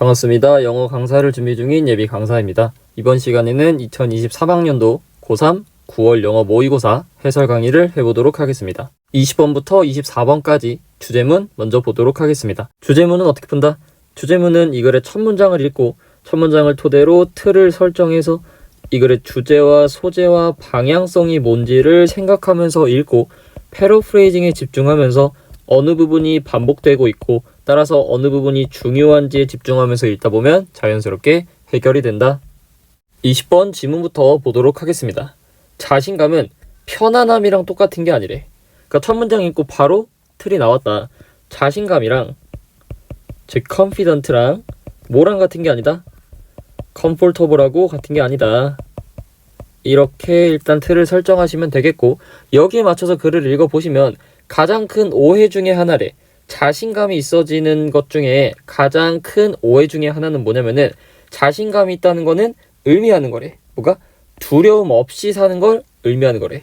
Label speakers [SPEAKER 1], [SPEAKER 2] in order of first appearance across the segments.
[SPEAKER 1] 반갑습니다. 영어 강사를 준비 중인 예비 강사입니다. 이번 시간에는 2023학년도 고3 9월 영어 모의고사 해설 강의를 해보도록 하겠습니다. 20번부터 24번까지 주제문 먼저 보도록 하겠습니다. 주제문은 어떻게 푼다? 주제문은 이 글의 첫 문장을 읽고 첫 문장을 토대로 틀을 설정해서 이 글의 주제와 소재와 방향성이 뭔지를 생각하면서 읽고 패러프레이징에 집중하면서 어느 부분이 반복되고 있고 따라서 어느 부분이 중요한지에 집중하면서 읽다 보면 자연스럽게 해결이 된다. 20번 지문부터 보도록 하겠습니다. 자신감은 편안함이랑 똑같은 게 아니래. 그러니까 첫 문장 읽고 바로 틀이 나왔다. 자신감이랑 즉 confident랑 뭐랑 같은 게 아니다. comfortable하고 같은 게 아니다. 이렇게 일단 틀을 설정하시면 되겠고, 여기에 맞춰서 글을 읽어보시면 가장 큰 오해 중에 하나래. 자신감이 있어지는 것 중에 가장 큰 오해 중에 하나는 뭐냐면은 자신감이 있다는 거는 의미하는 거래. 뭐가? 두려움 없이 사는 걸 의미하는 거래.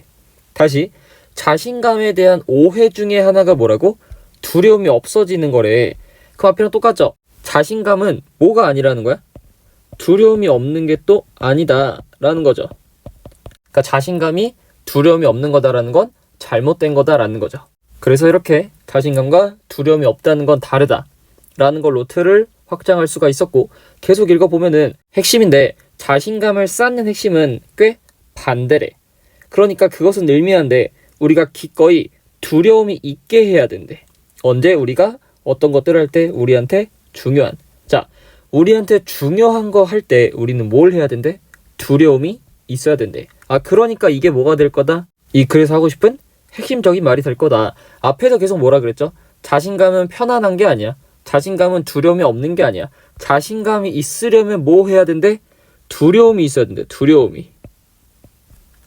[SPEAKER 1] 다시, 자신감에 대한 오해 중에 하나가 뭐라고? 두려움이 없어지는 거래. 그 앞이랑 똑같죠? 자신감은 뭐가 아니라는 거야? 두려움이 없는 게 또 아니다 라는 거죠. 그러니까 자신감이 두려움이 없는 거다라는 건 잘못된 거다라는 거죠. 그래서 이렇게 자신감과 두려움이 없다는 건 다르다 라는 걸로 틀을 확장할 수가 있었고, 계속 읽어보면은 핵심인데 자신감을 쌓는 핵심은 꽤 반대래. 그러니까 그것은 의미한데 우리가 기꺼이 두려움이 있게 해야 된대. 언제? 우리가 어떤 것들을 할 때 우리한테 중요한, 자, 우리한테 중요한 거 할 때 우리는 뭘 해야 된대? 두려움이 있어야 된대. 그러니까 이게 뭐가 될 거다? 이 글에서 하고 싶은 핵심적인 말이 될 거다. 앞에서 계속 뭐라 그랬죠? 자신감은 편안한 게 아니야. 자신감은 두려움이 없는 게 아니야. 자신감이 있으려면 뭐 해야 된대? 두려움이 있어야 된대. 두려움이.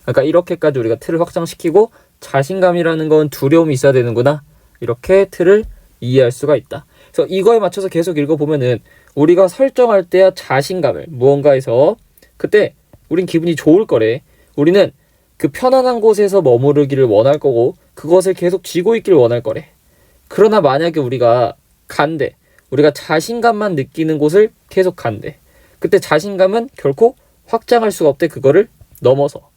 [SPEAKER 1] 그러니까 이렇게까지 우리가 틀을 확장시키고 자신감이라는 건 두려움이 있어야 되는구나. 이렇게 틀을 이해할 수가 있다. 그래서 이거에 맞춰서 계속 읽어보면은 우리가 설정할 때야 자신감을 무언가에서 그때 우린 기분이 좋을 거래. 우리는 그 편안한 곳에서 머무르기를 원할 거고 그것을 계속 쥐고 있기를 원할 거래. 그러나 만약에 우리가 간대. 우리가 자신감만 느끼는 곳을 계속 간대. 그때 자신감은 결코 확장할 수가 없대. 그거를 넘어서.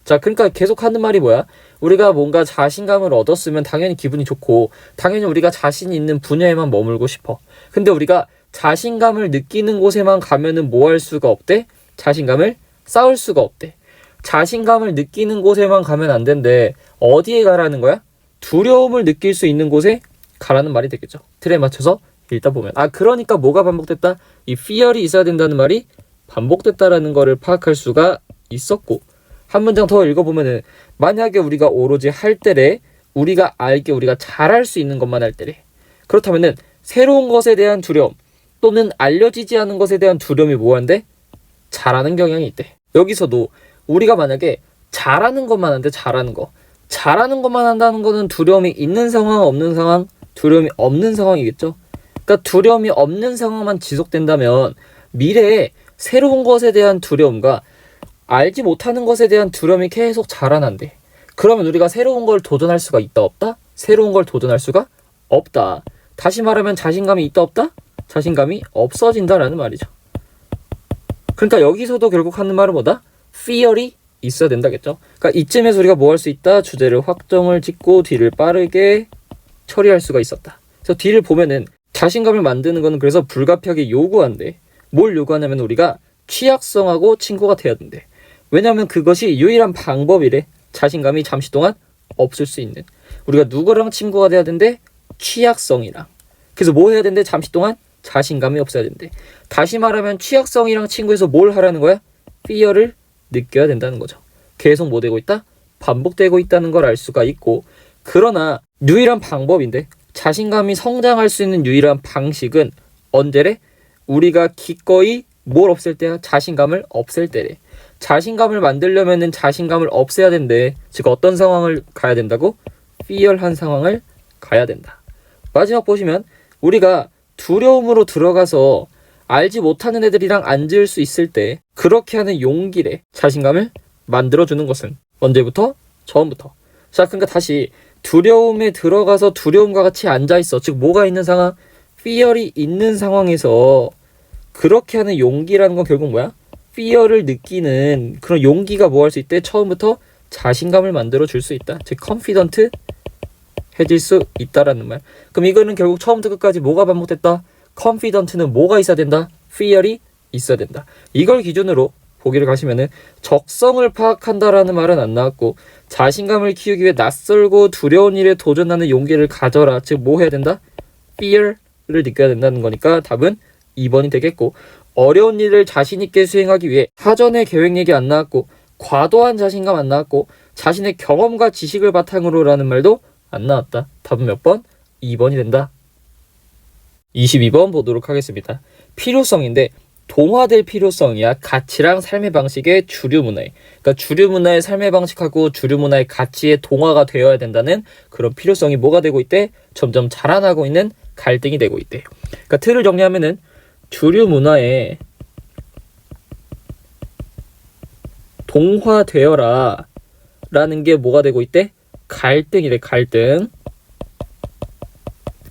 [SPEAKER 1] 자, 그러니까 계속 하는 말이 뭐야? 우리가 뭔가 자신감을 얻었으면 당연히 기분이 좋고 당연히 우리가 자신 있는 분야에만 머물고 싶어. 근데 우리가 자신감을 느끼는 곳에만 가면은 뭐 할 수가 없대? 자신감을 쌓을 수가 없대. 자신감을 느끼는 곳에만 가면 안 된대. 어디에 가라는 거야? 두려움을 느낄 수 있는 곳에 가라는 말이 되겠죠. 틀에 맞춰서 읽다 보면. 그러니까 뭐가 반복됐다? 이 fear이 있어야 된다는 말이 반복됐다라는 거를 파악할 수가 있었고, 한 문장 더 읽어보면은 만약에 우리가 오로지 할 때래, 우리가 알게 우리가 잘할 수 있는 것만 할 때래. 그렇다면은 새로운 것에 대한 두려움 또는 알려지지 않은 것에 대한 두려움이 뭐한데? 잘하는 경향이 있대. 여기서도 우리가 만약에 잘하는 것만 한데 잘하는 것만 한다는 거는 두려움이 있는 상황, 없는 상황? 두려움이 없는 상황이겠죠. 그러니까 두려움이 없는 상황만 지속된다면 미래에 새로운 것에 대한 두려움과 알지 못하는 것에 대한 두려움이 계속 자라난대. 그러면 우리가 새로운 걸 도전할 수가 있다, 없다? 새로운 걸 도전할 수가 없다. 다시 말하면 자신감이 있다, 없다? 자신감이 없어진다라는 말이죠. 그러니까 여기서도 결국 하는 말은 뭐다? fear이 있어야 된다겠죠. 그러니까 이쯤에서 우리가 뭐 할 수 있다? 주제를 확정을 짓고 뒤를 빠르게 처리할 수가 있었다. 그래서 뒤를 보면은 자신감을 만드는 거는 그래서 불가피하게 요구한대. 뭘 요구하냐면 우리가 취약성하고 친구가 돼야 된대. 왜냐하면 그것이 유일한 방법이래. 자신감이 잠시 동안 없을 수 있는. 우리가 누구랑 친구가 돼야 된대? 취약성이랑. 그래서 뭐 해야 된대? 잠시 동안 자신감이 없어야 된대. 다시 말하면 취약성이랑 친구에서 뭘 하라는 거야? fear를 느껴야 된다는 거죠. 계속 뭐 되고 있다? 반복되고 있다는 걸 알 수가 있고, 그러나 유일한 방법인데 자신감이 성장할 수 있는 유일한 방식은 언제래? 우리가 기꺼이 뭘 없앨 때야? 자신감을 없앨 때래. 자신감을 만들려면은 자신감을 없애야 된대. 즉 어떤 상황을 가야 된다고? fear한 상황을 가야 된다. 마지막 보시면 우리가 두려움으로 들어가서 알지 못하는 애들이랑 앉을 수 있을 때 그렇게 하는 용기래. 자신감을 만들어주는 것은 언제부터? 처음부터. 자, 그러니까 다시 두려움에 들어가서 두려움과 같이 앉아있어. 즉 뭐가 있는 상황? fear이 있는 상황에서 그렇게 하는 용기라는 건 결국 뭐야? fear를 느끼는 그런 용기가 뭐 할 수 있대? 처음부터 자신감을 만들어 줄 수 있다. 즉 confident 해질 수 있다라는 말. 그럼 이거는 결국 처음부터 끝까지 뭐가 반복됐다? confident는 뭐가 있어야 된다? fear이 있어야 된다. 이걸 기준으로 보기를 가시면은 적성을 파악한다라는 말은 안 나왔고, 자신감을 키우기 위해 낯설고 두려운 일에 도전하는 용기를 가져라. 즉 뭐 해야 된다? fear를 느껴야 된다는 거니까 답은 2번이 되겠고, 어려운 일을 자신 있게 수행하기 위해 사전에 계획 얘기 안 나왔고, 과도한 자신감 안 나왔고, 자신의 경험과 지식을 바탕으로라는 말도 안 나왔다. 답은 몇 번? 2번이 된다. 22번 보도록 하겠습니다. 필요성인데 동화될 필요성이야 가치랑 삶의 방식의 주류 문화에, 그러니까 주류 문화의 삶의 방식하고 주류 문화의 가치의 동화가 되어야 된다는 그런 필요성이 뭐가 되고 있대? 점점 자라나고 있는 갈등이 되고 있대. 그러니까 틀을 정리하면은 주류 문화에 동화되어라 라는 게 뭐가 되고 있대? 갈등이래. 갈등.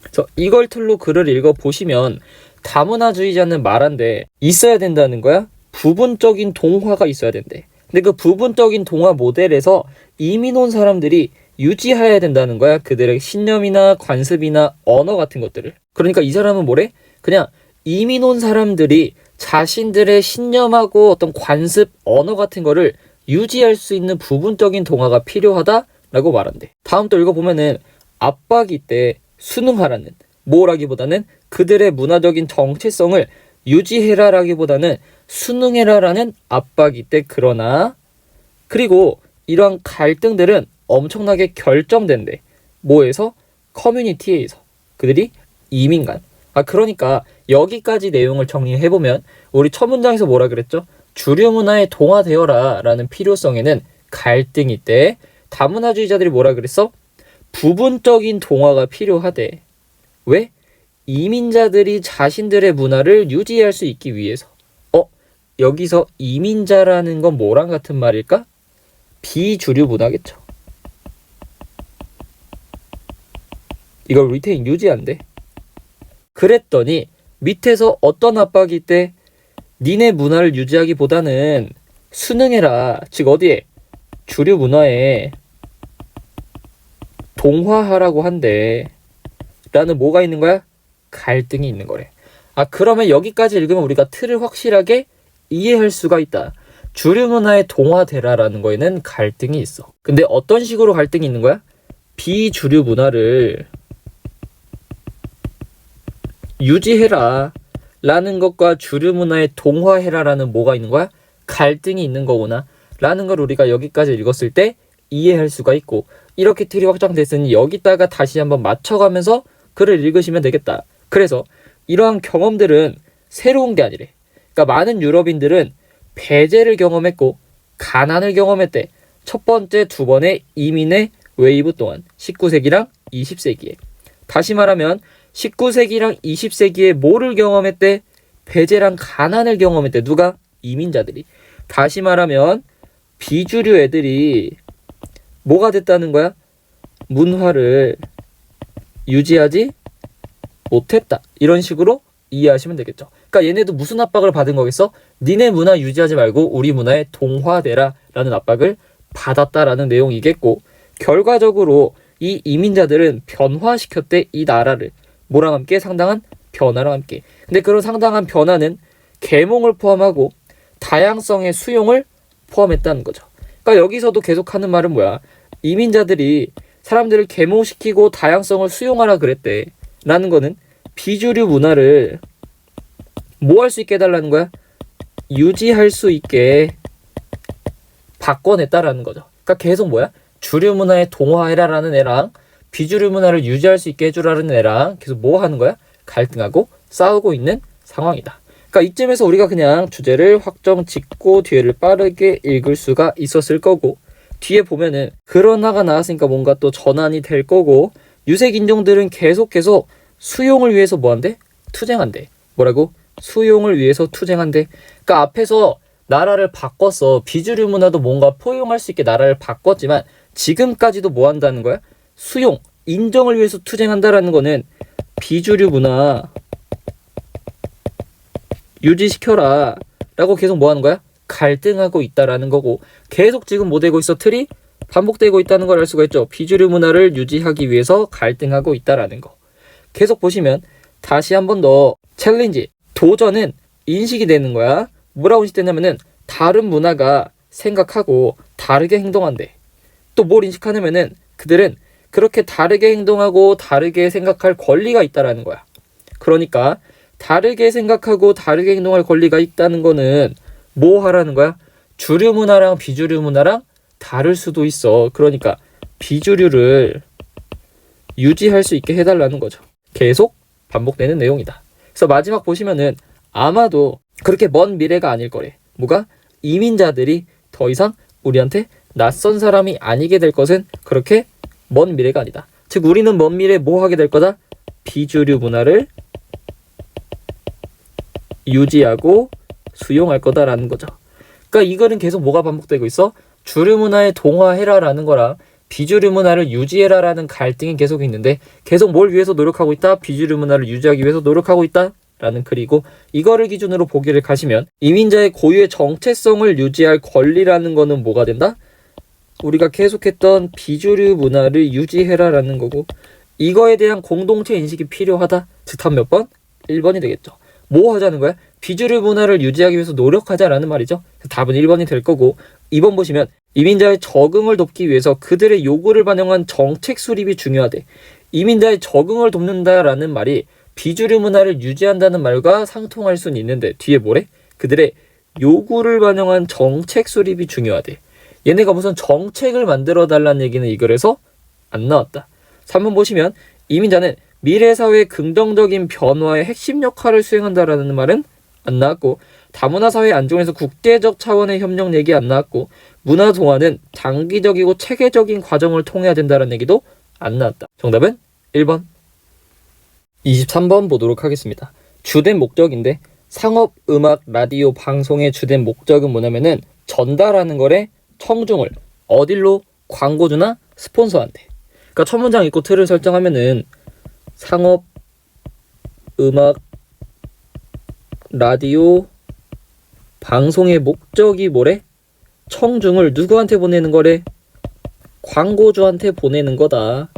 [SPEAKER 1] 그래서 이걸 틀로 글을 읽어보시면 다문화주의자는 말한데 있어야 된다는 거야. 부분적인 동화가 있어야 된대. 근데 그 부분적인 동화 모델에서 이민 온 사람들이 유지해야 된다는 거야. 그들의 신념이나 관습이나 언어 같은 것들을. 그러니까 이 사람은 뭐래? 그냥 이민 온 사람들이 자신들의 신념하고 어떤 관습, 언어 같은 거를 유지할 수 있는 부분적인 동화가 필요하다라고 말한대. 다음 또 읽어보면은 압박이 때 순응하라는, 뭐라기보다는 그들의 문화적인 정체성을 유지해라라기보다는 순응해라라는 압박이 때, 그러나 그리고 이러한 갈등들은 엄청나게 결정된대. 뭐에서? 커뮤니티에서. 그들이 이민간. 그러니까 여기까지 내용을 정리해보면 우리 첫 문장에서 뭐라 그랬죠? 주류 문화에 동화되어라 라는 필요성에는 갈등이 있대. 다문화주의자들이 뭐라 그랬어? 부분적인 동화가 필요하대. 왜? 이민자들이 자신들의 문화를 유지할 수 있기 위해서. 여기서 이민자라는 건 뭐랑 같은 말일까? 비주류 문화겠죠. 이걸 리테인 유지한대. 그랬더니 밑에서 어떤 압박이 있대? 니네 문화를 유지하기보다는 순응해라. 즉 어디에? 주류 문화에 동화하라고 한대. 라는 뭐가 있는 거야? 갈등이 있는 거래. 그러면 여기까지 읽으면 우리가 틀을 확실하게 이해할 수가 있다. 주류 문화에 동화되라라는 거에는 갈등이 있어. 근데 어떤 식으로 갈등이 있는 거야? 비주류 문화를 유지해라 라는 것과 주류 문화에 동화해라 라는 뭐가 있는 거야? 갈등이 있는 거구나 라는 걸 우리가 여기까지 읽었을 때 이해할 수가 있고, 이렇게 틀이 확장됐으니 여기다가 다시 한번 맞춰가면서 글을 읽으시면 되겠다. 그래서 이러한 경험들은 새로운 게 아니래. 그러니까 많은 유럽인들은 배제를 경험했고 가난을 경험했대. 첫 번째, 두 번의 이민의 웨이브 동안 19세기랑 20세기에. 다시 말하면 19세기랑 20세기에 뭐를 경험했대? 배제랑 가난을 경험했대. 누가? 이민자들이. 다시 말하면 비주류 애들이 뭐가 됐다는 거야? 문화를 유지하지 못했다. 이런 식으로 이해하시면 되겠죠. 그러니까 얘네도 무슨 압박을 받은 거겠어? 니네 문화 유지하지 말고 우리 문화에 동화되라 라는 압박을 받았다라는 내용이겠고, 결과적으로 이 이민자들은 변화시켰대. 이 나라를 뭐랑 함께? 상당한 변화랑 함께. 근데 그런 상당한 변화는 계몽을 포함하고 다양성의 수용을 포함했다는 거죠. 그러니까 여기서도 계속하는 말은 뭐야? 이민자들이 사람들을 계몽시키고 다양성을 수용하라 그랬대. 라는 거는 비주류 문화를 뭐 할 수 있게 해달라는 거야? 유지할 수 있게 바꿔냈다라는 거죠. 그러니까 계속 뭐야? 주류 문화에 동화해라라는 애랑 비주류 문화를 유지할 수 있게 해주라는 애랑 계속 뭐 하는 거야? 갈등하고 싸우고 있는 상황이다. 그러니까 이쯤에서 우리가 그냥 주제를 확정 짓고 뒤에를 빠르게 읽을 수가 있었을 거고, 뒤에 보면은 그러나가 나왔으니까 뭔가 또 전환이 될 거고, 유색 인종들은 계속 수용을 위해서 뭐 한대? 투쟁한대. 뭐라고? 수용을 위해서 투쟁한대. 그러니까 앞에서 나라를 바꿨어. 비주류 문화도 뭔가 포용할 수 있게 나라를 바꿨지만 지금까지도 뭐 한다는 거야? 수용, 인정을 위해서 투쟁한다라는 거는 비주류 문화 유지시켜라 라고 계속 뭐 하는 거야? 갈등하고 있다라는 거고, 계속 지금 뭐 되고 있어? 틀이 반복되고 있다는 걸 알 수가 있죠. 비주류 문화를 유지하기 위해서 갈등하고 있다라는 거. 계속 보시면 다시 한 번 더 챌린지, 도전은 인식이 되는 거야. 뭐라고 인식되냐면은 다른 문화가 생각하고 다르게 행동한대. 또 뭘 인식하냐면은 그들은 그렇게 다르게 행동하고 다르게 생각할 권리가 있다라는 거야. 그러니까 다르게 생각하고 다르게 행동할 권리가 있다는 거는 뭐 하라는 거야? 주류 문화랑 비주류 문화랑 다를 수도 있어. 그러니까 비주류를 유지할 수 있게 해달라는 거죠. 계속 반복되는 내용이다. 그래서 마지막 보시면은 아마도 그렇게 먼 미래가 아닐 거래. 뭐가? 이민자들이 더 이상 우리한테 낯선 사람이 아니게 될 것은 그렇게 먼 미래가 아니다. 즉 우리는 먼 미래에 뭐 하게 될 거다? 비주류 문화를 유지하고 수용할 거다라는 거죠. 그러니까 이거는 계속 뭐가 반복되고 있어? 주류 문화에 동화해라라는 거랑 비주류 문화를 유지해라라는 갈등이 계속 있는데, 계속 뭘 위해서 노력하고 있다? 비주류 문화를 유지하기 위해서 노력하고 있다 라는 글이고, 이거를 기준으로 보기를 가시면 이민자의 고유의 정체성을 유지할 권리라는 거는 뭐가 된다? 우리가 계속했던 비주류 문화를 유지해라라는 거고, 이거에 대한 공동체 인식이 필요하다. 즉 답 몇 번? 1번이 되겠죠. 뭐 하자는 거야? 비주류 문화를 유지하기 위해서 노력하자라는 말이죠. 답은 1번이 될 거고, 2번 보시면 이민자의 적응을 돕기 위해서 그들의 요구를 반영한 정책 수립이 중요하대. 이민자의 적응을 돕는다라는 말이 비주류 문화를 유지한다는 말과 상통할 수는 있는데 뒤에 뭐래? 그들의 요구를 반영한 정책 수립이 중요하대. 얘네가 무슨 정책을 만들어 달라는 얘기는 이 글에서 안 나왔다. 3번 보시면 이민자는 미래 사회의 긍정적인 변화의 핵심 역할을 수행한다라는 말은 안 나왔고, 다문화 사회 안정에서 국제적 차원의 협력 얘기 안 나왔고, 문화 동화는 장기적이고 체계적인 과정을 통해야 된다는 얘기도 안 나왔다. 정답은 1번. 23번 보도록 하겠습니다. 주된 목적인데 상업, 음악, 라디오, 방송의 주된 목적은 뭐냐면은 전달하는 거래 청중을 어딜로? 광고주나 스폰서한테. 그러니까 첫 문장 읽고 틀을 설정하면은 상업, 음악, 라디오, 방송의 목적이 뭐래? 청중을 누구한테 보내는 거래? 광고주한테 보내는 거다.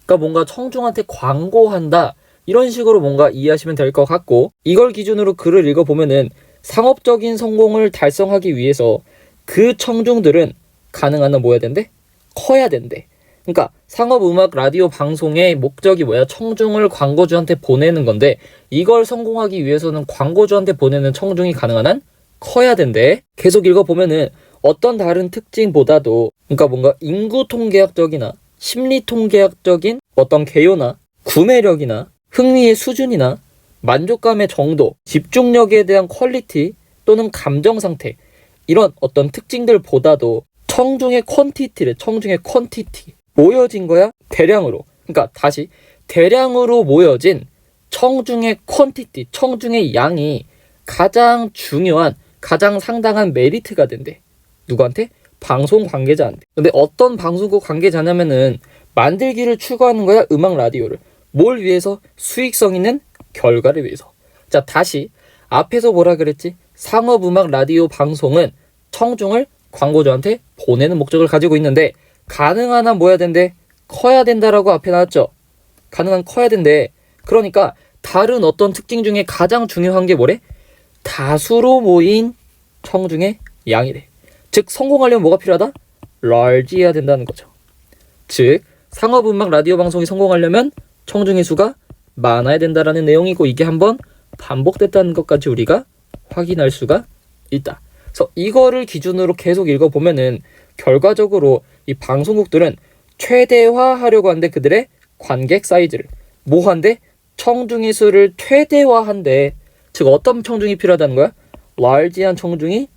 [SPEAKER 1] 그러니까 뭔가 청중한테 광고한다, 이런 식으로 뭔가 이해하시면 될 것 같고, 이걸 기준으로 글을 읽어보면은 상업적인 성공을 달성하기 위해서 그 청중들은 가능한 한 뭐 해야 된대? 커야 된대. 그러니까 상업, 음악, 라디오, 방송의 목적이 뭐야? 청중을 광고주한테 보내는 건데, 이걸 성공하기 위해서는 광고주한테 보내는 청중이 가능한 한 커야 된대. 계속 읽어보면은 어떤 다른 특징보다도, 그러니까 뭔가 인구 통계학적이나 심리 통계학적인 어떤 개요나 구매력이나 흥미의 수준이나 만족감의 정도, 집중력에 대한 퀄리티 또는 감정 상태, 이런 어떤 특징들보다도 청중의 퀀티티래. 청중의 퀀티티. 모여진 거야? 대량으로. 그러니까 다시 대량으로 모여진 청중의 퀀티티, 청중의 양이 가장 중요한, 가장 상당한 메리트가 된대. 누구한테? 방송 관계자한테. 근데 어떤 방송국 관계자냐면은 만들기를 추구하는 거야, 음악 라디오를. 뭘 위해서? 수익성 있는 결과를 위해서. 자, 다시 앞에서 뭐라 그랬지? 상업, 음악, 라디오, 방송은 청중을 광고주한테 보내는 목적을 가지고 있는데, 가능한 한 뭐 해야 된대? 커야 된다라고 앞에 나왔죠. 가능한 커야 된대. 그러니까 다른 어떤 특징 중에 가장 중요한 게 뭐래? 다수로 모인 청중의 양이래. 즉 성공하려면 뭐가 필요하다? large해야 된다는 거죠. 즉 상업, 음악, 라디오 방송이 성공하려면 청중의 수가 많아야 된다라는 내용이고, 이게 한번 반복됐다는 것까지 우리가 확인할 수가 있다. 그래서 이거를 기준으로 계속 읽어보면은 결과적으로 이 방송국들은 최대화하려고 하는데 그들의 관객 사이즈를 뭐 한대? 청중의 수를 최대화한대. 즉 어떤 청중이 필요하다는 거야? large한 청중이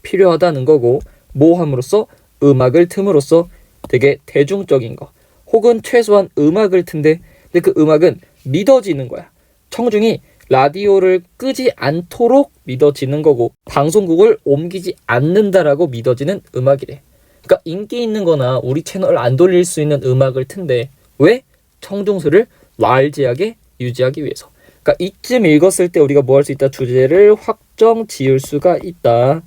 [SPEAKER 1] 필요하다는 거고, 뭐 함으로써? 음악을 틈으로써 되게 대중적인 거, 혹은 최소한 음악을 튼데, 근데 그 음악은 믿어지는 거야. 청중이 라디오를 끄지 않도록 믿어지는 거고, 방송국을 옮기지 않는다라고 믿어지는 음악이래. 그러니까 인기 있는 거나 우리 채널을 안 돌릴 수 있는 음악을 튼데, 왜? 청중수를 large하게 유지하기 위해서. 그러니까 이쯤 읽었을 때 우리가 뭐 할 수 있다? 주제를 확정 지을 수가 있다.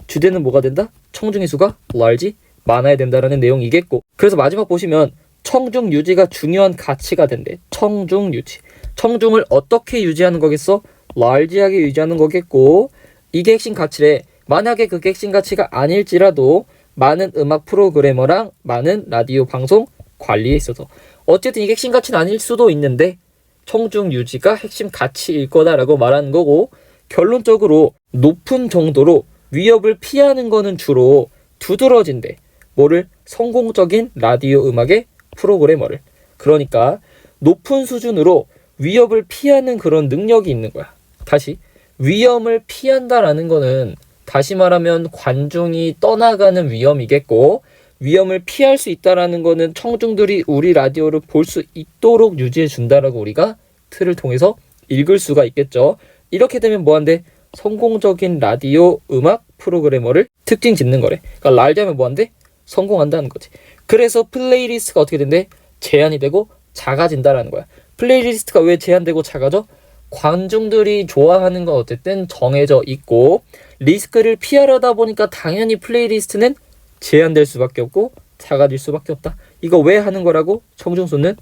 [SPEAKER 1] 주제는 뭐가 된다? 청중의 수가 large, 많아야 된다라는 내용이겠고, 그래서 마지막 보시면 청중 유지가 중요한 가치가 된대. 청중 유지. 청중을 어떻게 유지하는 거겠어? large하게 유지하는 거겠고, 이게 핵심 가치래. 만약에 그게 핵심 가치가 아닐지라도 많은 음악 프로그래머랑 많은 라디오 방송 관리에 있어서 어쨌든 이게 핵심 가치는 아닐 수도 있는데 청중 유지가 핵심 가치일 거다라고 말하는 거고, 결론적으로 높은 정도로 위협을 피하는 거는 주로 두드러진대. 뭐를? 성공적인 라디오 음악의 프로그래머를. 그러니까 높은 수준으로 위협을 피하는 그런 능력이 있는 거야. 다시, 위험을 피한다라는 거는 다시 말하면 관중이 떠나가는 위험이겠고, 위험을 피할 수 있다라는 거는 청중들이 우리 라디오를 볼 수 있도록 유지해 준다라고 우리가 틀을 통해서 읽을 수가 있겠죠. 이렇게 되면 뭐한데? 성공적인 라디오 음악 프로그래머를 특징 짓는 거래. 그러니까 large하면 뭐한데? 성공한다는 거지. 그래서 플레이리스트가 어떻게 된대? 제한이 되고 작아진다라는 거야. 플레이리스트가 왜 제한되고 작아져? 관중들이 좋아하는 건 어쨌든 정해져 있고, 리스크를 피하려다 보니까 당연히 플레이리스트는 제한될 수밖에 없고 작아질 수밖에 없다. 이거 왜 하는 거라고? 청중수는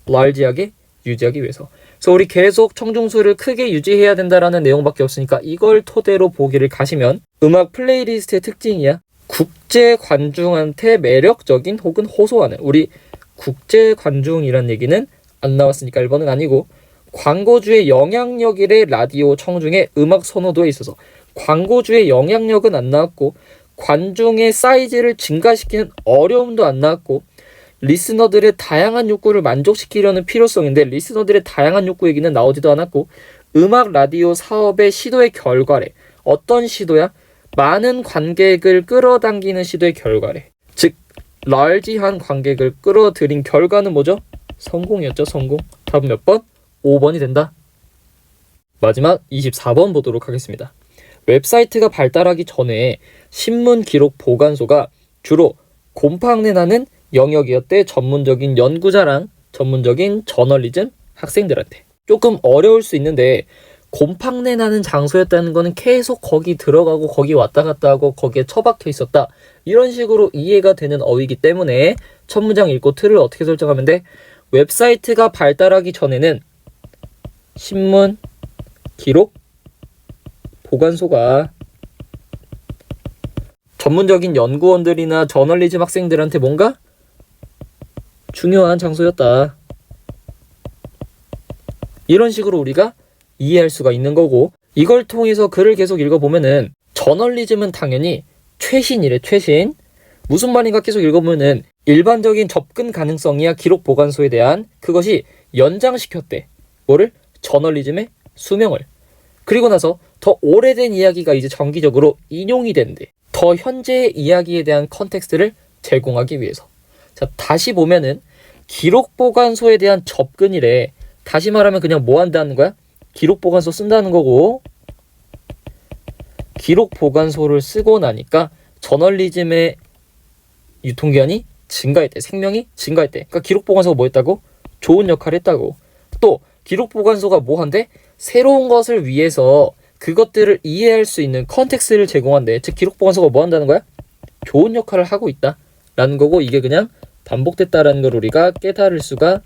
[SPEAKER 1] large하게 유지하기 위해서. 그래서 우리 계속 청중수를 크게 유지해야 된다라는 내용밖에 없으니까 이걸 토대로 보기를 가시면, 음악 플레이리스트의 특징이야. 국제 관중한테 매력적인 혹은 호소하는, 우리 국제 관중이란 얘기는 안 나왔으니까 1번은 아니고, 광고주의 영향력이래. 라디오 청중의 음악 선호도에 있어서 광고주의 영향력은 안 나왔고, 관중의 사이즈를 증가시키는 어려움도 안 나왔고, 리스너들의 다양한 욕구를 만족시키려는 필요성인데 리스너들의 다양한 욕구 얘기는 나오지도 않았고, 음악 라디오 사업의 시도의 결과래. 어떤 시도야? 많은 관객을 끌어당기는 시도의 결과래. 즉 large한 관객을 끌어들인 결과는 뭐죠? 성공이었죠. 성공. 답은 몇 번? 5번이 된다. 마지막 24번 보도록 하겠습니다. 웹사이트가 발달하기 전에 신문 기록 보관소가 주로 곰팡내 나는 영역이었대. 전문적인 연구자랑 전문적인 저널리즘 학생들한테. 조금 어려울 수 있는데 곰팡내 나는 장소였다는 거는 계속 거기 들어가고 거기 왔다 갔다 하고 거기에 처박혀 있었다, 이런 식으로 이해가 되는 어휘이기 때문에 첫 문장 읽고 틀을 어떻게 설정하면 돼? 웹사이트가 발달하기 전에는 신문 기록 보관소가 전문적인 연구원들이나 저널리즘 학생들한테 뭔가 중요한 장소였다, 이런 식으로 우리가 이해할 수가 있는 거고, 이걸 통해서 글을 계속 읽어보면은 저널리즘은 당연히 최신이래. 최신. 무슨 말인가 계속 읽어보면은 일반적인 접근 가능성이야. 기록 보관소에 대한 그것이 연장시켰대. 뭐를? 저널리즘의 수명을. 그리고 나서 더 오래된 이야기가 이제 정기적으로 인용이 된대. 더 현재의 이야기에 대한 컨텍스트를 제공하기 위해서. 자, 다시 보면은 기록 보관소에 대한 접근이래. 다시 말하면 그냥 뭐 한다는 거야? 기록 보관소 쓴다는 거고, 기록 보관소를 쓰고 나니까 저널리즘의 유통기한이 증가했대. 생명이 증가했대. 그러니까 기록 보관소가 뭐 했다고? 좋은 역할을 했다고. 또 기록 보관소가 뭐 한대? 새로운 것을 위해서 그것들을 이해할 수 있는 컨텍스트를 제공한대. 즉 기록 보관소가 뭐 한다는 거야? 좋은 역할을 하고 있다 라는 거고, 이게 그냥 반복됐다라는 걸 우리가 깨달을 수가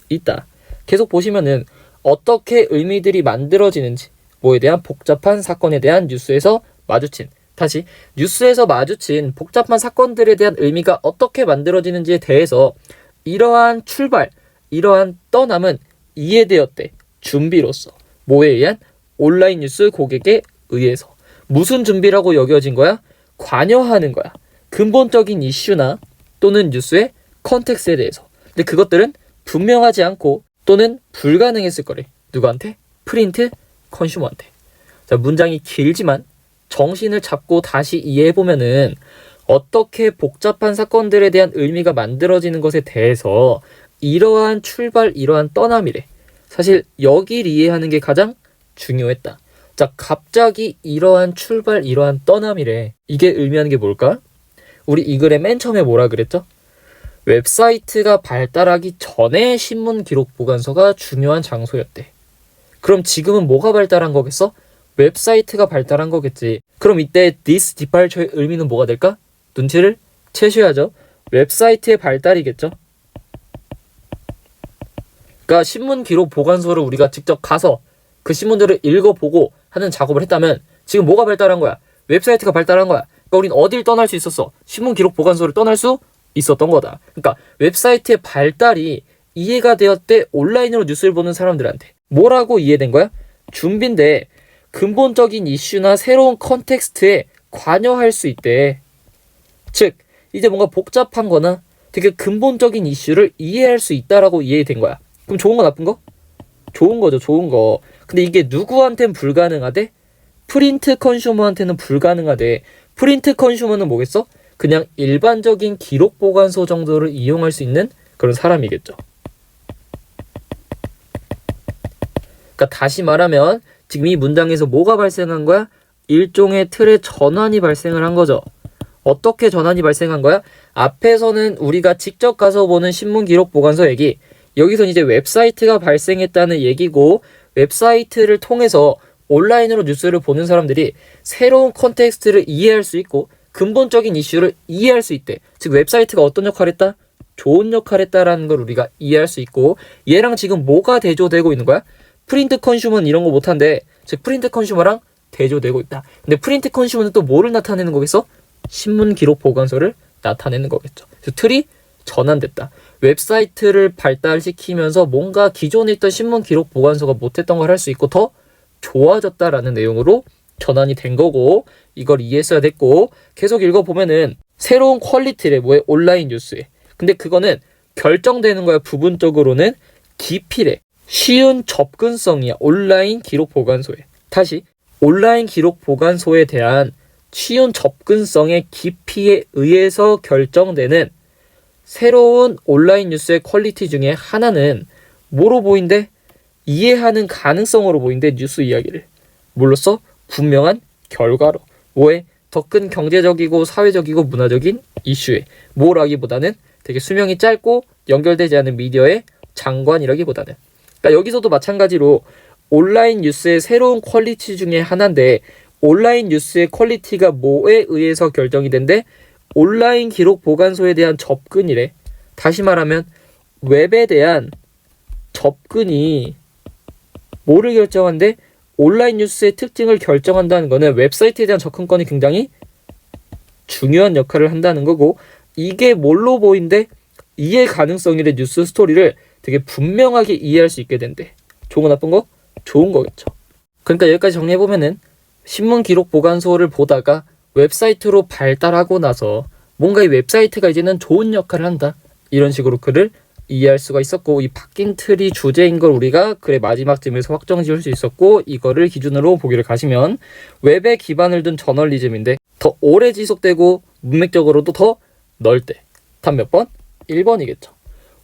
[SPEAKER 1] 있다. 계속 보시면은 어떻게 의미들이 만들어지는지, 뭐에 대한 복잡한 사건에 대한 뉴스에서 마주친, 다시 뉴스에서 마주친 복잡한 사건들에 대한 의미가 어떻게 만들어지는지에 대해서 이러한 출발, 이러한 떠남은 이해되었대. 준비로서. 뭐에 의한? 온라인 뉴스 고객에 의해서. 무슨 준비라고 여겨진 거야? 관여하는 거야. 근본적인 이슈나 또는 뉴스의 컨텍스트에 대해서. 근데 그것들은 분명하지 않고 또는 불가능했을 거래. 누구한테? 프린트 컨슈머한테. 자, 문장이 길지만 정신을 잡고 다시 이해해보면은 어떻게 복잡한 사건들에 대한 의미가 만들어지는 것에 대해서 이러한 출발, 이러한 떠남이래. 사실 여기를 이해하는 게 가장 중요했다. 자, 갑자기 이러한 출발, 이러한 떠남이래. 이게 의미하는 게 뭘까? 우리 이 글의 맨 처음에 뭐라 그랬죠? 웹사이트가 발달하기 전에 신문 기록 보관소가 중요한 장소였대. 그럼 지금은 뭐가 발달한 거겠어? 웹사이트가 발달한 거겠지. 그럼 이때 this departure의 의미는 뭐가 될까? 눈치를 채셔야죠. 웹사이트의 발달이겠죠. 그러니까 신문 기록 보관소를 우리가 직접 가서 그 신문들을 읽어보고 하는 작업을 했다면 지금 뭐가 발달한 거야? 웹사이트가 발달한 거야. 그러니까 우린 어딜 떠날 수 있었어? 신문 기록 보관소를 떠날 수 있었던 거다. 그러니까 웹사이트의 발달이 이해가 되었대 온라인으로 뉴스를 보는 사람들한테. 뭐라고 이해된 거야? 준비인데 근본적인 이슈나 새로운 컨텍스트에 관여할 수 있대. 즉 이제 뭔가 복잡한 거나 되게 근본적인 이슈를 이해할 수 있다라고 이해된 거야. 그럼 좋은 거 나쁜 거? 좋은 거죠. 좋은 거. 근데 이게 누구한테는 불가능하대? 프린트 컨슈머한테는 불가능하대. 프린트 컨슈머는 뭐겠어? 그냥 일반적인 기록 보관소 정도를 이용할 수 있는 그런 사람이겠죠. 그러니까 다시 말하면 지금 이 문장에서 뭐가 발생한 거야? 일종의 틀의 전환이 발생을 한 거죠. 어떻게 전환이 발생한 거야? 앞에서는 우리가 직접 가서 보는 신문 기록 보관소 얘기, 여기선 이제 웹사이트가 발생했다는 얘기고, 웹사이트를 통해서 온라인으로 뉴스를 보는 사람들이 새로운 컨텍스트를 이해할 수 있고 근본적인 이슈를 이해할 수 있대. 즉 웹사이트가 어떤 역할을 했다? 좋은 역할을 했다라는 걸 우리가 이해할 수 있고, 얘랑 지금 뭐가 대조되고 있는 거야? 프린트 컨슈머는 이런 거 못한대. 즉 프린트 컨슈머랑 대조되고 있다. 근데 프린트 컨슈머는 또 뭐를 나타내는 거겠어? 신문 기록 보관소를 나타내는 거겠죠. 그래서 틀이 전환됐다. 웹사이트를 발달시키면서 뭔가 기존에 있던 신문 기록 보관소가 못했던 걸 할 수 있고 더 좋아졌다라는 내용으로 전환이 된 거고, 이걸 이해했어야 됐고, 계속 읽어보면은 새로운 퀄리티래. 뭐에? 온라인 뉴스에. 근데 그거는 결정되는 거야. 부분적으로는 깊이래. 쉬운 접근성이야. 온라인 기록 보관소에. 다시 온라인 기록 보관소에 대한 쉬운 접근성의 깊이에 의해서 결정되는 새로운 온라인 뉴스의 퀄리티 중에 하나는 뭐로 보인대? 이해하는 가능성으로 보인대. 뉴스 이야기를 뭘로써? 분명한 결과로. 뭐에? 더 큰 경제적이고 사회적이고 문화적인 이슈에. 뭐라기보다는 되게 수명이 짧고 연결되지 않은 미디어의 장관이라기보다는. 그러니까 여기서도 마찬가지로 온라인 뉴스의 새로운 퀄리티 중에 하나인데, 온라인 뉴스의 퀄리티가 뭐에 의해서 결정이 된대? 온라인 기록 보관소에 대한 접근이래. 다시 말하면 웹에 대한 접근이 뭐를 결정한대? 온라인 뉴스의 특징을 결정한다는 거는 웹사이트에 대한 접근권이 굉장히 중요한 역할을 한다는 거고, 이게 뭘로 보인대? 이해 가능성이래. 뉴스 스토리를 되게 분명하게 이해할 수 있게 된대. 좋은 거 나쁜 거? 좋은 거겠죠. 그러니까 여기까지 정리해보면은 신문 기록 보관소를 보다가 웹사이트로 발달하고 나서 뭔가 이 웹사이트가 이제는 좋은 역할을 한다, 이런 식으로 글을 이해할 수가 있었고, 이 바뀐 틀이 주제인 걸 우리가 글의 마지막 쯤에서 확정 지을 수 있었고, 이거를 기준으로 보기를 가시면 웹에 기반을 둔 저널리즘인데 더 오래 지속되고 문맥적으로도 더 넓대. 답 몇 번? 1번이겠죠.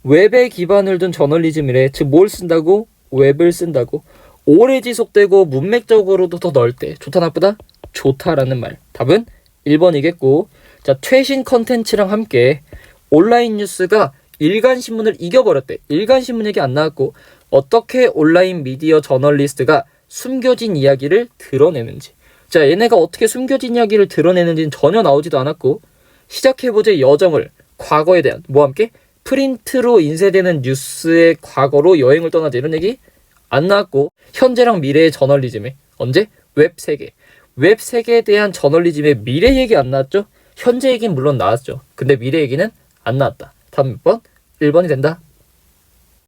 [SPEAKER 1] 웹에 기반을 둔 저널리즘이래. 즉 뭘 쓴다고? 웹을 쓴다고. 오래 지속되고 문맥적으로도 더 넓대. 좋다 나쁘다? 좋다라는 말. 답은 1번이겠고, 자, 최신 컨텐츠랑 함께 온라인 뉴스가 일간신문을 이겨버렸대. 일간신문 얘기 안 나왔고, 어떻게 온라인 미디어 저널리스트가 숨겨진 이야기를 드러내는지. 자, 얘네가 어떻게 숨겨진 이야기를 드러내는지는 전혀 나오지도 않았고, 시작해보자의 여정을, 과거에 대한 뭐 함께? 프린트로 인쇄되는 뉴스의 과거로 여행을 떠나자, 이런 얘기 안 나왔고, 현재랑 미래의 저널리즘에 언제? 웹 세계. 웹 세계에 대한 저널리즘의 미래 얘기 안 나왔죠? 현재 얘기는 물론 나왔죠. 근데 미래 얘기는 안 나왔다. 다음 몇 번? 1번이 된다.